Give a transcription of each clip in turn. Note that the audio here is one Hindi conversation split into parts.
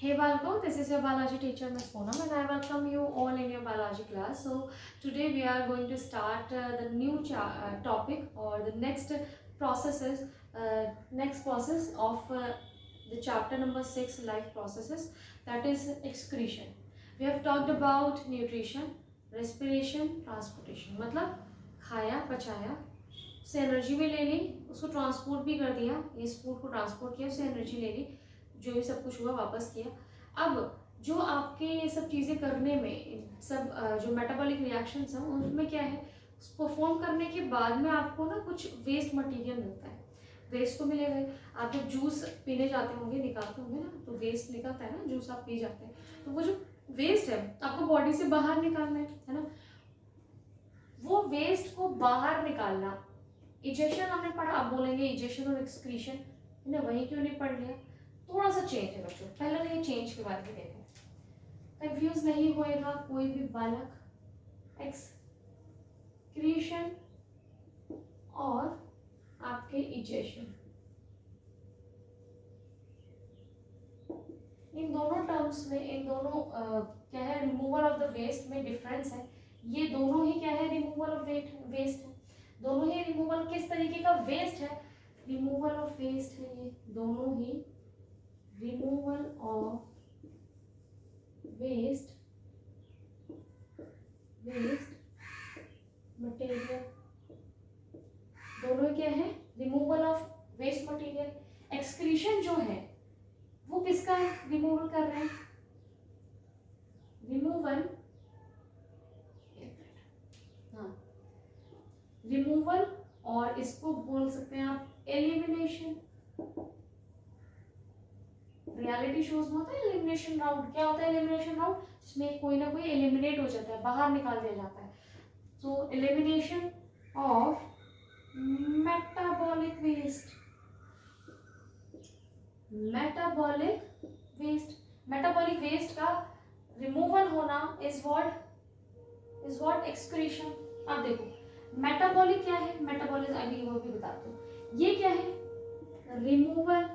Hey Balko, this is your biology teacher Ms. Poonam and I welcome you all in your biology class. So today we are going to start the new topic or the next process of the chapter number 6 life processes, that is excretion. We have talked about nutrition, respiration, transportation. मतलब खाया पचाया, उससे एनर्जी भी ले ली, उसको ट्रांसपोर्ट भी कर दिया, इस फूड को ट्रांसपोर्ट किया, उससे एनर्जी ले ली, जो भी सब कुछ हुआ वापस किया। अब जो आपके ये सब चीज़ें करने में सब जो मेटाबॉलिक रिएक्शंस हैं उनमें क्या है, परफॉर्म करने के बाद में आपको ना कुछ वेस्ट मटेरियल मिलता है। वेस्ट तो मिलेगा, आप जब जूस पीने जाते होंगे, निकालते होंगे ना, तो वेस्ट निकलता है ना, जूस आप पी जाते हैं, तो वो जो वेस्ट है आपको बॉडी से बाहर निकालना है ना, वो वेस्ट को बाहर निकालना। इजेशन हमने पढ़ा, आप बोलेंगे इजेशन और एक्सक्रीशन हमने वही क्यों नहीं पढ़ लिया? थोड़ा सा चेंज है बच्चों, पहले तो ये चेंज के बारे में देखो, कंफ्यूज नहीं होएगा कोई भी बालक। एक्सक्रीशन और आपके इजेशन, इन दोनों टर्म्स में, इन दोनों क्या है, रिमूवल ऑफ द वेस्ट में डिफरेंस है। ये दोनों ही क्या है, रिमूवल ऑफ वेस्ट है। दोनों ही रिमूवल किस तरीके का वेस्ट है, रिमूवल ऑफ वेस्ट है। ये दोनों ही रिमूवल ऑफ वेस्ट मटेरियल, दोनों क्या है, removal of waste material. Excretion जो है वो किसका है, रिमूवल कर रहे हैं, रिमूवल, हाँ रिमूवल, और इसको बोल सकते हैं आप एलिमिनेशन। रियलिटी शोज में होता है एलिमिनेशन राउंड। क्या होता है एलिमिनेशन राउंड? जिसमें कोई ना कोई एलिमिनेट हो जाता है, बाहर निकाल दिया जाता है। तो elimination of metabolic waste, metabolic waste का रिमूवल होना इज व्हाट एक्सक्रीशन। अब देखो मेटाबॉलिक क्या है, मेटाबॉलिज्म अभी वो भी बताते हो। ये क्या है, removal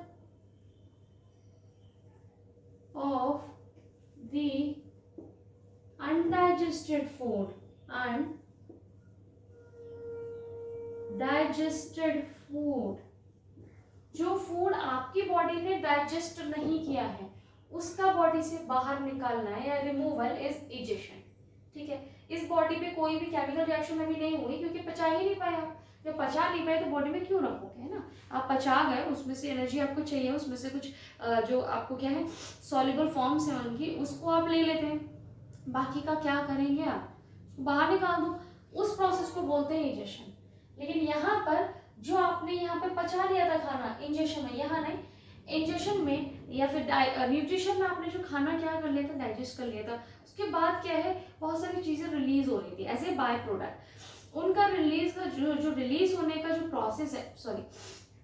of the undigested food, जो फूड आपकी बॉडी ने डाइजेस्ट नहीं किया है उसका बॉडी से बाहर निकालना है, या रिमूवल इज इजेशन। ठीक है, इस बॉडी पे कोई भी केमिकल रिएक्शन अभी नहीं हुई क्योंकि पचा ही नहीं पाया। जब पचा नहीं पाए तो बॉडी में क्यों रखोगे, है ना। आप पचा गए, उसमें से एनर्जी आपको चाहिए, उसमें से कुछ जो आपको क्या है सॉल्युबल फॉर्म्स हैं उनकी, उसको आप ले लेते हैं, बाकी का क्या करेंगे आप, बाहर निकाल दो। उस प्रोसेस को बोलते हैं इंजेक्शन। लेकिन यहाँ पर जो आपने यहाँ पे पचा लिया था खाना इंजेक्शन में, यहाँ नहीं, इंजेक्शन में या फिर न्यूट्रिशन में आपने जो खाना क्या कर लिया था, डाइजेस्ट कर लिया था, उसके बाद क्या है बहुत सारी चीज़ें रिलीज हो रही थी एज ए बाय प्रोडक्ट। उनका रिलीज का जो रिलीज होने का जो प्रोसेस है, सॉरी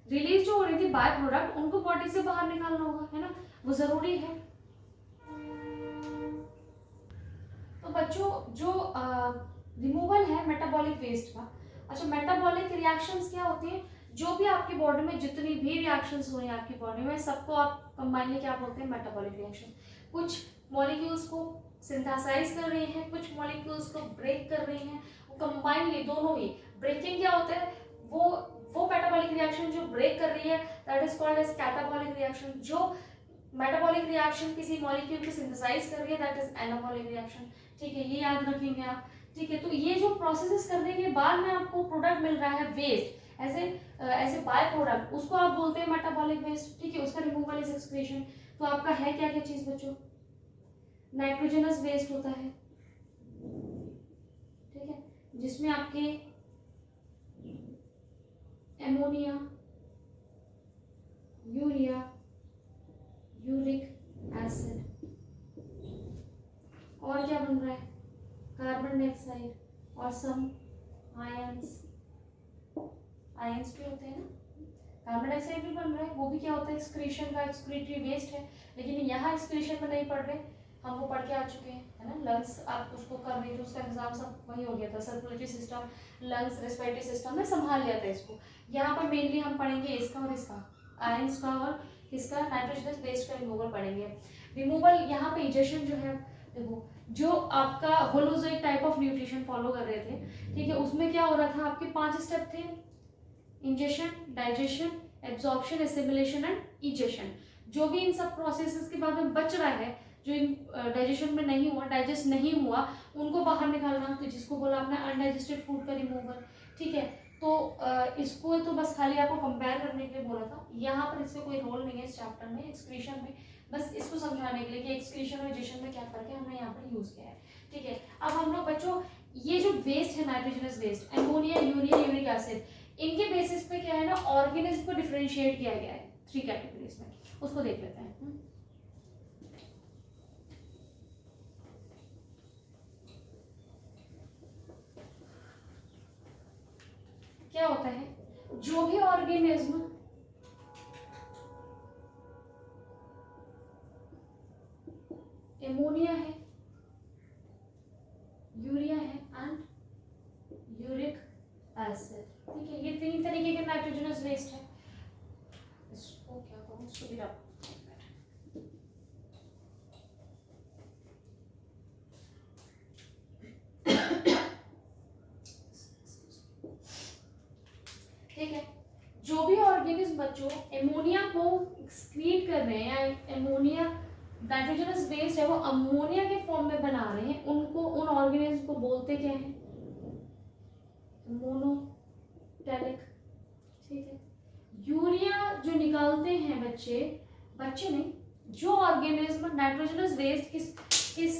रिलीज जो हो रही थी बाय प्रोडक्ट, उनको बॉडी से बाहर निकालना होगा, है ना, वो जरूरी है। तो बच्चों जो रिमूवल है मेटाबॉलिक वेस्ट का, अच्छा मेटाबॉलिक रिएक्शंस क्या होती हैं, जो भी आपकी बॉडी में जितनी भी रिएक्शंस हो रही हैं आपकी बॉडी में, सबको आप कंबाइनली क्या बोलते हैं, मेटाबॉलिक रिएक्शन। कुछ मॉलिक्यूल्स को सिंथेसाइज कर रही हैं, कुछ मॉलिक्यूल्स को ब्रेक कर रही हैं, वो कंबाइनली दोनों ही। ब्रेकिंग क्या होता है, वो मेटाबॉलिक रिएक्शन जो ब्रेक कर रही है that is called as catabolic reaction. जो मेटाबॉलिक रिएक्शन किसी मॉलिक्यूल को सिंथेसाइज कर रही है दैट इज एनाबॉलिक रिएक्शन। ठीक है, ये याद रखेंगे आप। ठीक है, तो ये जो प्रोसेसेस करने के बाद में आपको प्रोडक्ट मिल रहा है waste as a by product, उसको आप बोलते हैं मेटाबॉलिक वेस्ट। ठीक है, उसका रिमूवल इज एक्सक्रीशन। तो आपका है क्या क्या चीज बच्चों, नाइट्रोजनस वेस्ट होता है, ठीक है, जिसमें आपके एमोनिया, यूरिया, यूरिक एसिड, और क्या बन रहा है, कार्बन डाइऑक्साइड और सम आयंस भी होते हैं ना, कार्बन डाइऑक्साइड भी बन रहा है, वो भी क्या होता है एक्सक्रीशन का, एक्सक्रीटरी वेस्ट है। लेकिन यहाँ एक्सक्रीशन में नहीं पढ़ रहे, हम वो पढ़ के आ चुके हैं, है ना। लंग्स आप उसको कर रहे थे, उसका एग्जाम सब वही हो गया था, circulatory system, lungs, respiratory system में संभाल लिया था इसको। यहाँ पर मेनली हम पढ़ेंगे इसका और इसका, आयंस का और किसका, नाइट्रोजनस बेस्ड का रिमूवल पढ़ेंगे। रिमूवल यहाँ पे इजेशन जो है, देखो जो आपका holozoic type of nutrition follow कर रहे थे, ठीक है, उसमें क्या हो रहा था, आपके 5 स्टेप थे, ingestion, digestion, absorption, assimilation and egestion. जो भी इन सब प्रोसेसेस के बाद में बच रहा है, जो डाइजेशन में नहीं हुआ, डाइजेस्ट नहीं हुआ, उनको बाहर निकालना, तो जिसको बोला आपने अनडाइजेस्टेड फूड का रिमूवल, ठीक है। तो इसको तो बस खाली आपको कंपेयर करने के लिए बोला था, यहाँ पर इसमें कोई रोल नहीं है इस चैप्टर में, एक्सक्रीशन में, बस इसको समझाने के लिए कि एक्सक्रीशन और इजेशन में क्या फर्क है, हमने यहाँ पर यूज किया है, ठीक है। अब हम लोग बच्चों ये जो वेस्ट है, nitrogenous waste, ammonia, urea, uric acid, इनके बेसिस पे क्या है ना, ऑर्गेनिज्म को डिफरेंशिएट किया गया है 3 कैटेगरीज में, उसको देख लेते हैं। क्या होता है, जो भी ऑर्गेनिज्म एमोनिया है, यूरिया है एंड यूरिक एसिड, ठीक है, ये 3 तरीके के नाइट्रोजनस वेस्ट है। इसको क्या करूं, इसको भी रख, ठीक है। जो भी ऑर्गेनिज्म बच्चों एमोनिया को एक्सक्रीट कर रहे हैं, या एमोनिया नाइट्रोजनस वेस्ट है वो अमोनिया के फॉर्म में बना रहे हैं, उनको, उन ऑर्गेनिज्म को बोलते क्या है, मोनोटैलिक, ठीक है। यूरिया जो निकालते हैं बच्चे, बच्चे नहीं, जो ऑर्गेनिज्म नाइट्रोजनस वेस्ट किस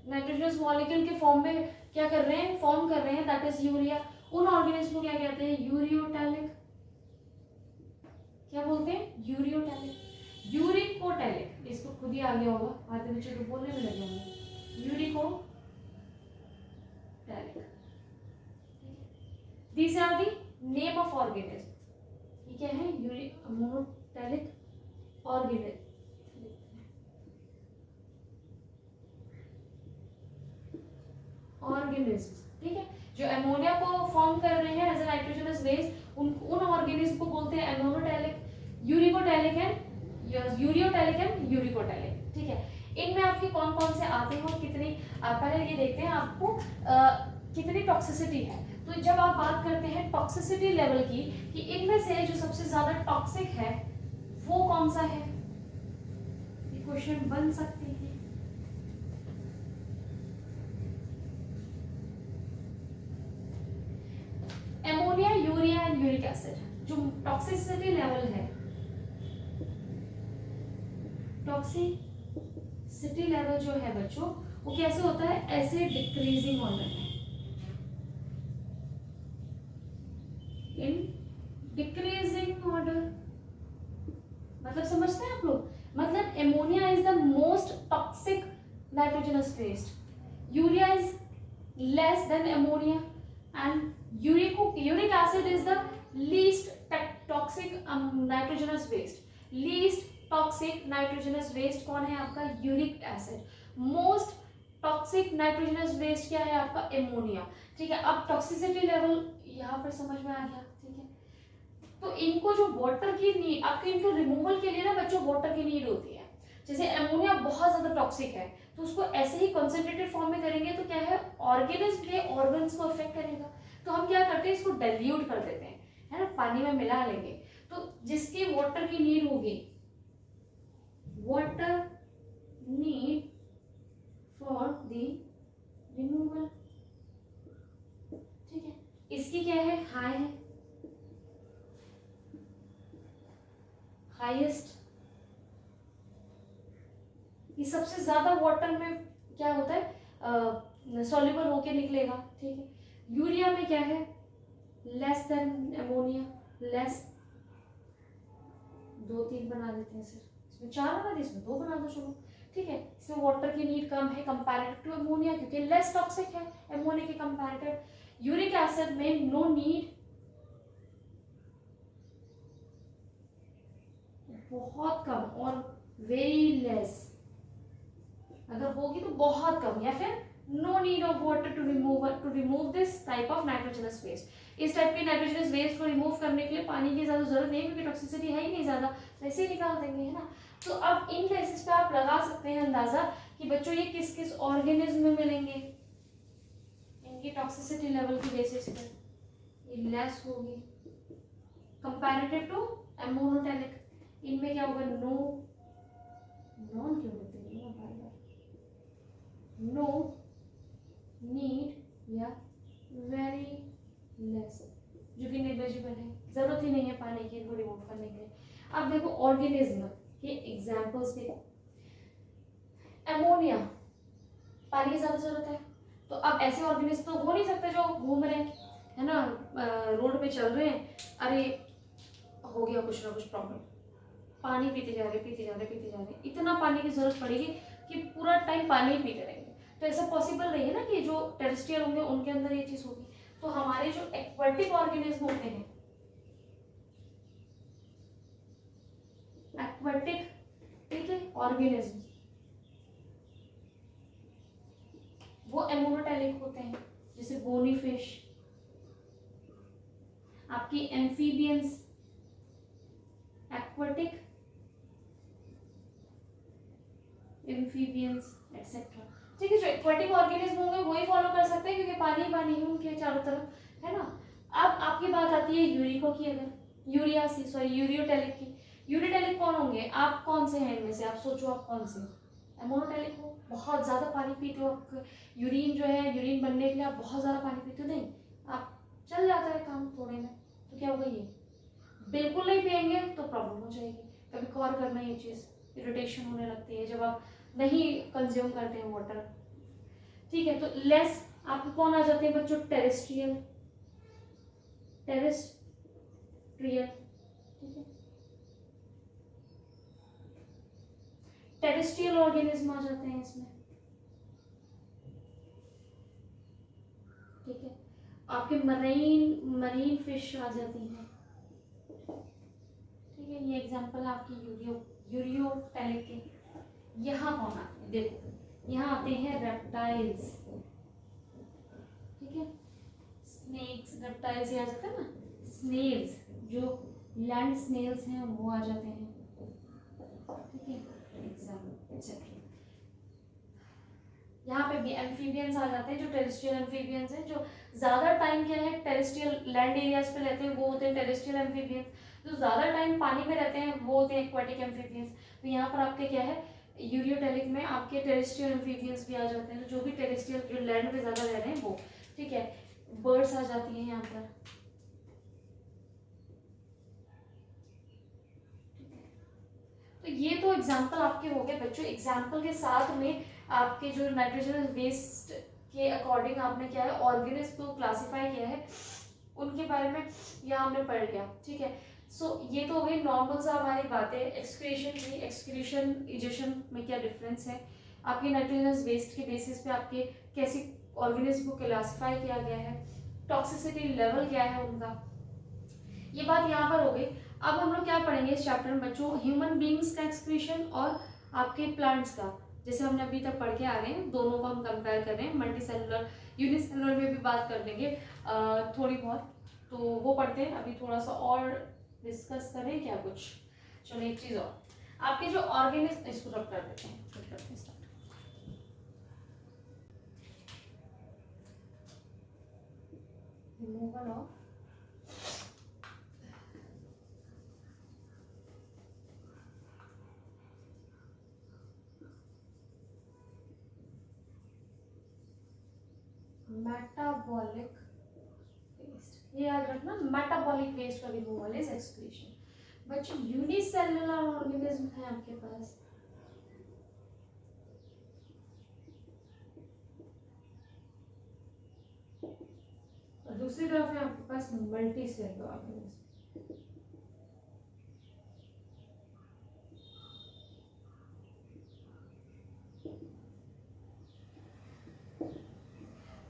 नाइट्रोजनस मॉलिक्यूल के फॉर्म में क्या कर रहे हैं, फॉर्म कर रहे हैं, दैट इज यूरिया, उन ऑर्गेनिज्म को क्या कहते हैं, यूरियोटैलिक, क्या बोलते हैं, यूरियोटैलिक, यूरिकोटैलिक, इसको खुद ही आ गया होगा, आधे बच्चे तो बोलने में लगे होंगे, uricotelic, these are the name of organism, ये क्या है, मोनोटैलिक ऑर्गेनिज्म, ठीक है, जो अमोनिया को फॉर्म कर रहे हैं एज अ नाइट्रोजनस वेस्ट, उन ऑर्गेनिज्म को बोलते हैं एमोनोटैलिक, यूरिकोटैलिक एंड यूरिकोटैलिक, ठीक है। इनमें आपके कौन कौन से आते हैं और कितनी, पहले ये देखते हैं आपको कितनी टॉक्सिसिटी है। तो जब आप बात करते हैं टॉक्सिसिटी लेवल की, कि इनमें से जो सबसे ज्यादा टॉक्सिक है वो कौन सा है, ये क्वेश्चन बन सकते हैं। Ammonia, urea and uric acid, जो टॉक्सिसिटी लेवल है, टॉक्सिसिटी लेवल जो है बच्चों, वो कैसे होता है, ऐसे डिक्रीजिंग ऑर्डर में, इन डिक्रीजिंग ऑर्डर, मतलब समझते हैं आप लोग, मतलब ammonia is the most toxic nitrogenous waste, urea is less than ammonia and uric acid is the least toxic nitrogenous waste, least toxic nitrogenous waste कौन है आपका, uric acid. Most toxic nitrogenous waste क्या है आपका, एमोनिया, ठीक है। अब टॉक्सिसिटी लेवल यहाँ पर समझ में आ गया, ठीक है। तो इनको जो वाटर की नीड, आपके इनको रिमूवल के लिए ना बच्चों वाटर की नीड होती है। जैसे एमोनिया बहुत ज्यादा टॉक्सिक है, तो उसको ऐसे ही कंसंट्रेटेड फॉर्म में करेंगे तो क्या है, ऑर्गेनिज्म के ऑर्गन्स को अफेक्ट करेगा, तो हम क्या करते हैं, इसको डाइल्यूट कर देते हैं, है ना, पानी में मिला लेंगे, तो जिसकी वाटर की नीड होगी, water need for the removal, ठीक है, इसकी क्या है, हाई है, हाईएस्ट, ये सबसे ज्यादा वाटर में क्या होता है, सॉल्युबल होके निकलेगा, ठीक है। यूरिया में क्या है, लेस देन एमोनिया, लेस, 2-3 बना देते हैं सर, इसमें 4 बना दे, इसमें 2 बना दो, चलो, ठीक है। इसमें वाटर की नीड कम है कंपैरेटिव टू एमोनिया, क्योंकि लेस टॉक्सिक है एमोनिया के कंपैरेटिव। यूरिक एसिड में नो नीड, बहुत कम और वेरी लेस, अगर होगी तो बहुत कम, या फिर no need of water to remove this type of nitrogenous waste. इस टाइप के नाइट्रोजनस वेस्ट को रिमूव करने के लिए पानी की ज़्यादा जरूरत नहीं, क्योंकि टॉक्सिसिटी है ही नहीं ज़्यादा, तो ऐसे ही निकाल देंगे, है ना। तो अब इन बेसिस पे आप लगा सकते हैं अंदाजा कि बच्चों ये किस किस ऑर्गेनिज्म में मिलेंगे, इनकी टॉक्सिसिटी लेवल की बेसिस पे ये लेस होगी कंपैरेटिव टू एमोनोटैलिक। इनमें क्या होगा, नो, नॉन क्यों होते हैं, नो नीड या वेरी लेस, जो कि नेग्लिजिबल है, जरूरत ही नहीं है पानी की इनको रिमूव करने के लिए। अब देखो ऑर्गेनिज्म के एग्जांपल्स देखो, अमोनिया, पानी की ज्यादा जरूरत है, तो अब ऐसे ऑर्गेनिज्म तो हो नहीं सकते जो घूम रहे हैं, है ना, रोड पे चल रहे हैं, अरे हो गया कुछ ना कुछ प्रॉब्लम, पानी पीते जा रहे पीते जा रहे पीते जा रहे, इतना पानी की जरूरत पड़ेगी कि पूरा टाइम पानी ही पीते रहेंगे, तो ऐसा पॉसिबल नहीं है ना कि जो टेरेस्ट्रियल होंगे उनके अंदर ये चीज होगी। तो हमारे जो एक्वाटिक ऑर्गेनिज्म होते हैं, एक्वाटिक, ठीक है, ऑर्गेनिज्म वो एमोनोटैलिक होते हैं, जैसे बोनी फिश, आपकी एम्फीबियंस, एक्वाटिक एम्फीबियंस एक्सेट्रा, ठीक है। जो एक्वाटिक ऑर्गेनिज्म होंगे वही फॉलो कर सकते हैं, क्योंकि पानी ही पानी है उनके चारों तरफ, है ना। अब आपकी बात आती है यूरिको की, अगर यूरियोटेलिक की। यूरियोटेलिक कौन होंगे, आप कौन से हैं इनमें से, आप सोचो आप कौन से, एमोनोटेलिक हो, बहुत ज़्यादा पानी पीते हो, आप यूरिन जो है, यूरिन बनने के लिए आप बहुत ज़्यादा पानी पीते हो, नहीं, आप चल जाता है काम थोड़े में, तो क्या होगा, ये बिल्कुल नहीं पियेंगे तो प्रॉब्लम हो जाएगी, कभी कॉर करना ये चीज़, इरिटेशन होने लगती है जब आप नहीं कंज्यूम करते हैं वाटर, ठीक है। तो लेस आपको कौन आ जाते हैं बच्चों, टेरेस्ट्रियल, टेरेस्ट्रियल, ठीक है, टेरेस्ट्रियल ऑर्गेनिज्म आ जाते हैं इसमें, ठीक है। आपके मरीन फिश आ जाती हैं, ठीक है, ये एग्जांपल है आपकी यूरियोटेलिक के। यहाँ कौन आते हैं, देखो यहाँ आते हैं रेप्टाइल्स, ठीक है, स्नेक्स, रेप्टाइल्स आ जाता है ना, स्नेल्स, जो लैंड स्नेल्स हैं वो आ जाते हैं, ठीक है, एग्जाम्पल एक्सेट्रा। यहाँ पे भी एम्फीबियंस आ जाते हैं, जो टेरेस्ट्रियल एम्फीबियंस हैं, जो ज़्यादा टाइम क्या है टेरेस्ट्रियल लैंड एरियाज पे रहते हैं वो होते हैं टेरेस्ट्रियल एम्फीबियंस, जो ज़्यादा टाइम पानी में रहते हैं वो होते हैं एक्वाटिक एम्फीबियंस। तो यहाँ पर आपके क्या है, यूरियोटेलिक में आपके टेरेस्ट्रियल एम्फीबियंस भी आ जाते हैं, जो भी टेरेस्ट्रियल जो लैंड पे ज़्यादा रह रहे हैं वो, ठीक है। बर्ड्स आ जाती हैं यहाँ पर, तो ये तो एग्जाम्पल आपके हो गए बच्चों। एग्जाम्पल के साथ में आपके जो नाइट्रोजन वेस्ट के अकॉर्डिंग आपने क्या है ऑर्गेनिज्म को क्लासिफाई किया है, उनके बारे में यहाँ हमने पढ़ लिया, ठीक है। सो ये तो हो गई नॉर्मल सा हमारी बातें एक्सक्रीशन की। एक्सक्रीशन इजेशन में क्या डिफरेंस है, आपके नाइट्रोजन वेस्ट के बेसिस पे आपके कैसे ऑर्गेनिज्म को क्लासिफाई किया गया है, टॉक्सिसिटी लेवल क्या है उनका, ये बात यहाँ पर हो गई। अब हम लोग क्या पढ़ेंगे इस चैप्टर में बच्चों, ह्यूमन बींग्स का एक्सक्रीशन और आपके प्लांट्स का, जैसे हमने अभी तक पढ़ के आ रहे हैं, दोनों को हम कंपेयर कर रहे हैं, मल्टी सेलुलर यूनिसेलुलर में भी बात कर लेंगे थोड़ी बहुत, तो वो पढ़ते हैं। अभी थोड़ा सा और डिस्कस करें क्या कुछ, चलो एक चीज़ और, आपके जो ऑर्गेनिज्म, इसको रब कर देते हैं, रिमूवल ऑफ मेटाबॉलिक वेस्ट, ये याद रखना, मेटाबॉलिक वेस्ट का रिमूवल इज एक्सक्रीशन। बच्चों यूनिसेलुलर ऑर्गेनिज्म है आपके पास, और दूसरी तरफ है आपके पास मल्टी सेलुलर ऑर्गेनिज्म।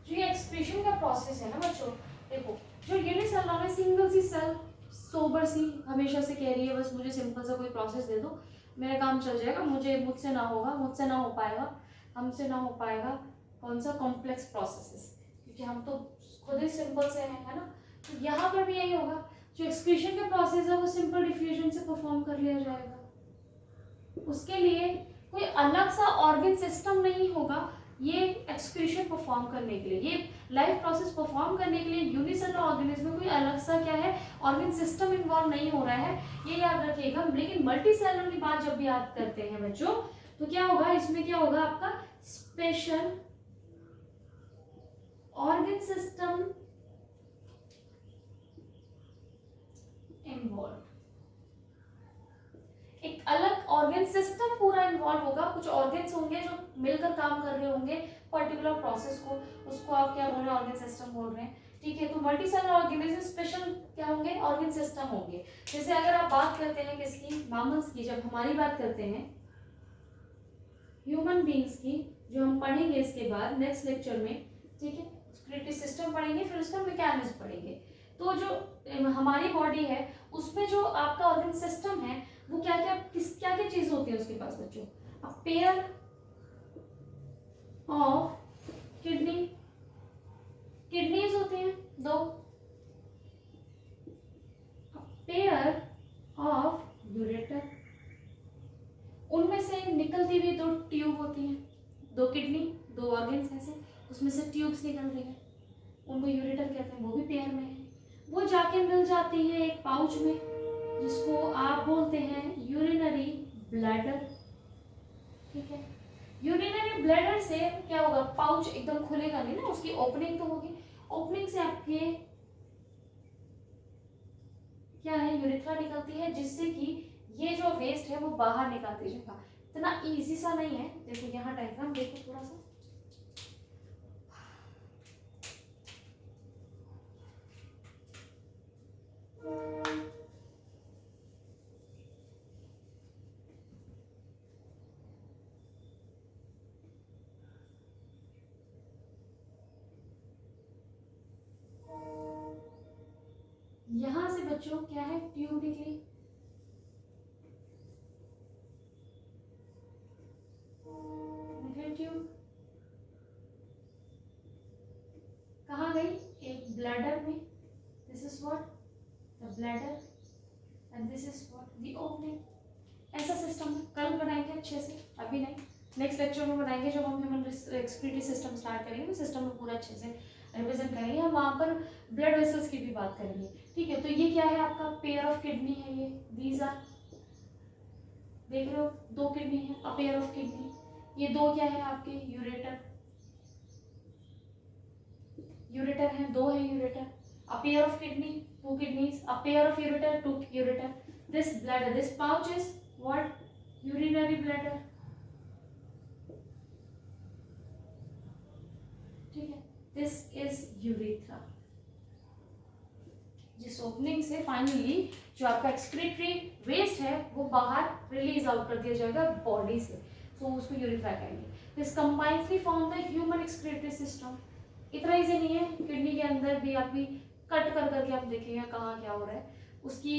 जो ये एक्सक्रीशन का प्रोसेस है ना बच्चों, देखो जो यूनिसेलुलर है, सिंगल सी सेल, सोबर सी, हमेशा से कह रही है बस मुझे सिंपल सा कोई प्रोसेस दे दो, मेरा काम चल जाएगा, मुझसे ना होगा, मुझसे ना हो पाएगा, हमसे ना हो पाएगा, कौन सा, कॉम्प्लेक्स प्रोसेसेस, क्योंकि हम तो खुद ही सिंपल से हैं, है ना। तो यहाँ पर भी यही होगा, जो एक्सक्रीशन का प्रोसेस है वो सिंपल डिफ्यूजन से परफॉर्म कर लिया जाएगा। उसके लिए कोई अलग सा ऑर्गन सिस्टम नहीं होगा ये एक्सक्रीशन परफॉर्म करने के लिए, ये लाइफ प्रोसेस परफॉर्म करने के लिए यूनिसेलुलर ऑर्गेनिज्म में कोई अलग सा क्या है, ऑर्गन सिस्टम इन्वॉल्व नहीं हो रहा है, ये याद रखिएगा। लेकिन मल्टी सेलुलर की बात जब भी याद करते हैं बच्चों, तो क्या होगा, इसमें क्या होगा आपका स्पेशल ऑर्गन सिस्टम इन्वॉल्व, एक अलग ऑर्गन सिस्टम पूरा इन्वॉल्व होगा, कुछ ऑर्गन्स होंगे जो मिलकर काम कर रहे होंगे पर्टिकुलर प्रोसेस को, उसको आप क्या बोल रहे हैं, ऑर्गन सिस्टम बोल रहे हैं, ठीक है। तो मल्टी सेलुलर ऑर्गेनिज्म स्पेशल क्या होंगे, ऑर्गन सिस्टम होंगे। जैसे अगर आप बात करते हैं किसकी, मैमल्स की, जब हमारी बात करते हैं ह्यूमन बींग्स की, जो हम पढ़ेंगे इसके बाद नेक्स्ट लेक्चर में, ठीक है, एक्सक्रीटरी सिस्टम पढ़ेंगे, फिर उसका मैकेनिज्म पढ़ेंगे। तो जो हमारी बॉडी है उसमें जो आपका ऑर्गन सिस्टम है वो क्या क्या चीज होती है उसके पास बच्चों, अ पेयर ऑफ किडनीज होती हैं दो, पेयर ऑफ यूरेटर, उनमें से निकलती हुई दो ट्यूब होती हैं, दो किडनी, दो ऑर्गन्स ऐसे, उसमें से ट्यूब्स निकल रही हैं, उनको यूरेटर कहते हैं, वो भी पेयर में है। वो जाके मिल जाती है एक पाउच में जिसको आप बोलते हैं यूरिनरी ब्लैडर, ठीक है। यूरिनरी ब्लैडर से क्या होगा, पाउच एकदम खुलेगा नहीं ना, उसकी ओपनिंग तो होगी, ओपनिंग से आपके क्या है, यूरेथ्रा निकलती है, जिससे कि ये जो वेस्ट है वो बाहर निकाल दीजिएगा। इतना इजी सा नहीं है, देखो यहाँ डायग्राम देखो थोड़ा सा, यहां से बच्चों क्या है, ट्यूब निकली, ट्यूब कहाँ गई, एक ब्लैडर में, this is what the bladder and this is what the opening. ऐसा सिस्टम कल बनाएंगे अच्छे से, अभी नहीं, नेक्स्ट लेक्चर में बनाएंगे जब हम ह्यूमन एक्सक्रीटरी सिस्टम स्टार्ट करेंगे, तो सिस्टम में पूरा अच्छे से रिप्रेजेंट करेंगे, हम वहाँ पर ब्लड वेसल्स की भी बात करेंगे, ठीक है। तो ये क्या है आपका, पेयर ऑफ किडनी है, ये दीज आर, देख रहे हो दो किडनी है, अ पेयर ऑफ किडनी, ये दो क्या है आपके यूरेटर, यूरेटर है, दो है ureter, a pair of kidney, two kidneys, a pair of ureter, two ureter, this bladder, this pouch is what, urinary bladder, ठीक है, दिस इज यूरेथ्रा, जिस ओपनिंग से फाइनली जो आपका एक्सक्रीटरी वेस्ट है वो बाहर रिलीज आउट कर दिया जाएगा बॉडी से, तो उसको यूरेथ्रा कहेंगे। This combinedly form the human excretory system. इतना इजी नहीं है, किडनी के अंदर भी आप भी कट कर करके आप देखेंगे कहाँ क्या हो रहा है, उसकी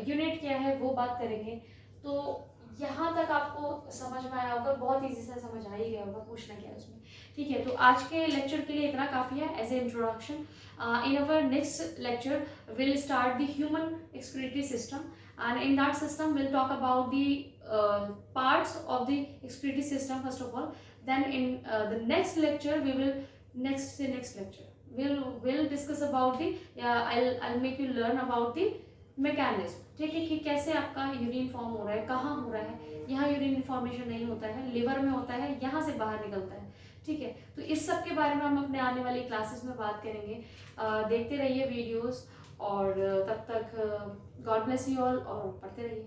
यूनिट क्या है वो बात करेंगे। तो यहाँ तक आपको समझ में आया होगा, बहुत इजी से समझ आ ही गया होगा, पूछना क्या है उसमें, ठीक है। तो आज के लेक्चर के लिए इतना काफ़ी है as a introduction. In our next lecture we'll start the human excretory system, and in that system we'll talk about the parts of the excretory system first of all. Then in the next lecture we will next lecture we'll discuss about the I'll make you learn about the mechanism, ठीक है, कि कैसे आपका यूरिन फॉर्म हो रहा है, कहाँ हो रहा है, यहाँ यूरिन फॉर्मेशन नहीं होता है, लिवर में होता है, यहाँ से बाहर निकलता है, ठीक है। तो इस सब के बारे में हम अपने आने वाली क्लासेस में बात करेंगे। देखते रहिए वीडियोस, और तब तक गॉड ब्लेस यू ऑल, और पढ़ते रहिए।